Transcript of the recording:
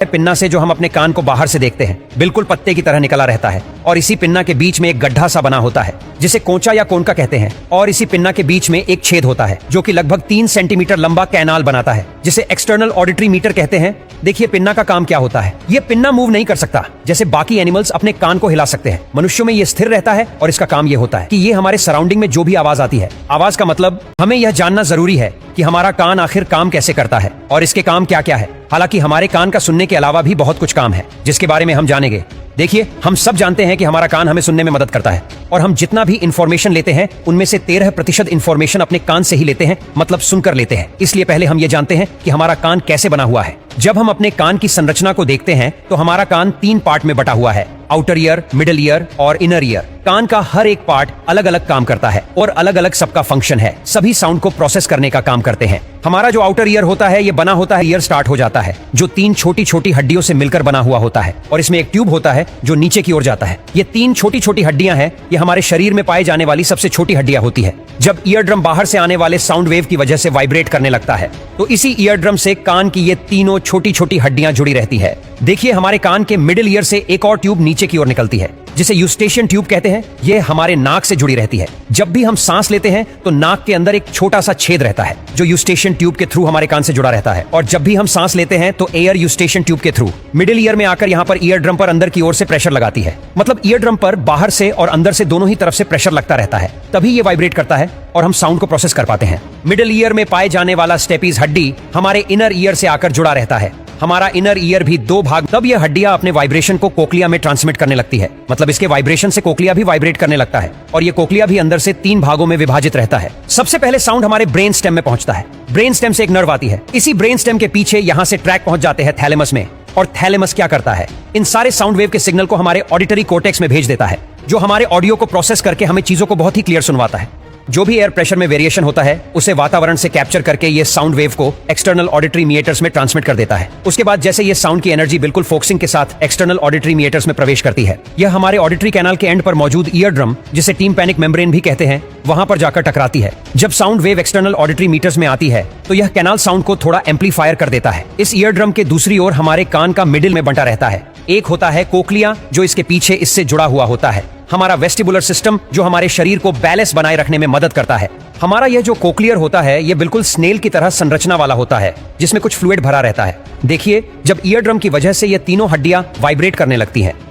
Pinna से जो हम अपने कान को बाहर से देखते हैं बिल्कुल पत्ते की तरह निकला रहता है और इसी पिन्ना के बीच में एक गड्ढा सा बना होता है जिसे कोंचा या कोनका कहते हैं और इसी पिन्ना के बीच में एक छेद होता है जो कि लगभग 3 सेंटीमीटर लंबा कैनाल बनाता है जिसे एक्सटर्नल ऑडिटरी मीटर कहते हैं। देखिए पिन्ना का काम क्या होता है। ये पिन्ना मूव नहीं कर सकता जैसे बाकी एनिमल्स अपने कान को हिला सकते हैं। मनुष्यों में ये स्थिर रहता है और इसका काम ये होता है कि ये हमारे सराउंडिंग में जो भी आवाज आती है, आवाज का मतलब हमें यह जानना जरूरी है कि हमारा कान आखिर काम कैसे करता है और इसके काम क्या क्या है। हालांकि हमारे कान का सुनने के अलावा भी बहुत कुछ काम है जिसके बारे में हम जानेंगे। देखिए हम सब जानते हैं कि हमारा कान हमें सुनने में मदद करता है और हम जितना भी इंफॉर्मेशन लेते हैं उनमें से 13% इंफॉर्मेशन अपने कान से ही लेते हैं, मतलब सुनकर लेते हैं। इसलिए पहले हम ये जानते हैं कि हमारा कान कैसे बना हुआ है। जब हम अपने कान की संरचना को देखते हैं तो हमारा कान 3 पार्ट में बटा हुआ है, आउटर ईयर, मिडिल ईयर और इनर ईयर। कान का हर एक पार्ट अलग अलग काम करता है और अलग अलग सबका फंक्शन है। सभी साउंड को प्रोसेस करने का काम करते हैं। हमारा जो आउटर ईयर होता है ये बना होता है, ईयर स्टार्ट हो जाता है जो 3 छोटी छोटी हड्डियों से मिलकर बना हुआ होता है और इसमें एक ट्यूब होता है जो नीचे की ओर जाता है। ये 3 छोटी छोटी हड्डियां हैं, ये हमारे शरीर में पाई जाने वाली सबसे छोटी हड्डियां होती है। जब ईयर ड्रम बाहर से आने वाले साउंड वेव की वजह से वाइब्रेट करने लगता है तो इसी ईयर ड्रम से कान की ये तीनों छोटी छोटी हड्डियां जुड़ी रहती है। देखिए हमारे कान के मिडिल ईयर से एक और ट्यूब नीचे की ओर निकलती है जिसे यूस्टेशियन ट्यूब कहते हैं। ये हमारे नाक से जुड़ी रहती है। जब भी हम सांस लेते हैं तो नाक के अंदर एक छोटा सा छेद रहता है जो यूस्टेशियन ट्यूब के थ्रू हमारे कान से जुड़ा रहता है और जब भी हम सांस लेते हैं तो एयर यूस्टेशियन ट्यूब के थ्रू मिडिल ईयर में आकर यहाँ पर ईयर ड्रम पर अंदर की ओर से प्रेशर लगाती है। मतलब ईयर ड्रम पर बाहर से और अंदर से दोनों ही तरफ से प्रेशर लगता रहता है, तभी ये वाइब्रेट करता है और हम साउंड को प्रोसेस कर पाते हैं। मिडिल ईयर में पाए जाने वाला स्टेपीज हड्डी हमारे इनर ईयर से आकर जुड़ा रहता है। हमारा इनर ईयर भी 2 भाग, तब यह हड्डियां अपने वाइब्रेशन को कोक्लिया में ट्रांसमिट करने लगती है। मतलब इसके वाइब्रेशन से कोक्लिया भी वाइब्रेट करने लगता है और ये कोक्लिया भी अंदर से 3 भागों में विभाजित रहता है। सबसे पहले साउंड हमारे ब्रेन स्टेम में पहुंचता है। ब्रेन स्टेम से एक नर्व आती है। इसी ब्रेन स्टेम के पीछे यहाँ से ट्रैक पहुंच जाते हैं थैलेमस में और थैलेमस क्या करता है, इन सारे साउंड वेव के सिग्नल को हमारे ऑडिटरी कोर्टेक्स में भेज देता है जो हमारे ऑडियो को प्रोसेस करके हमें चीजों को बहुत ही क्लियर सुनवाता है। जो भी एयर प्रेशर में वेरिएशन होता है उसे वातावरण से कैप्चर करके ये साउंड वेव को एक्सटर्नल ऑडिटरी मीटर्स में ट्रांसमिट कर देता है। उसके बाद जैसे ये साउंड की एनर्जी बिल्कुल फोकसिंग के साथ एक्सटर्नल ऑडिटरी मीटर्स में प्रवेश करती है, यह हमारे ऑडिटरी कैनाल के एंड पर मौजूद ईयर ड्रम, जिसे टिम्पैनिक मेम्ब्रेन भी कहते हैं, वहां पर जाकर टकराती है। जब sound wave external auditory meatus में आती है तो यह कैनाल साउंड को थोड़ा एम्पलीफायर कर देता है। इस ईयर ड्रम के दूसरी ओर हमारे कान का मिडिल में बंटा रहता है। एक होता है कोक्लिया जो इसके पीछे इससे जुड़ा हुआ होता है, हमारा वेस्टिबुलर सिस्टम जो हमारे शरीर को बैलेंस बनाए रखने में मदद करता है। हमारा यह जो कोक्लियर होता है ये बिल्कुल स्नेल की तरह संरचना वाला होता है जिसमें कुछ फ्लूइड भरा रहता है। देखिए जब ईयर ड्रम की वजह से ये तीनों हड्डियां वाइब्रेट करने लगती हैं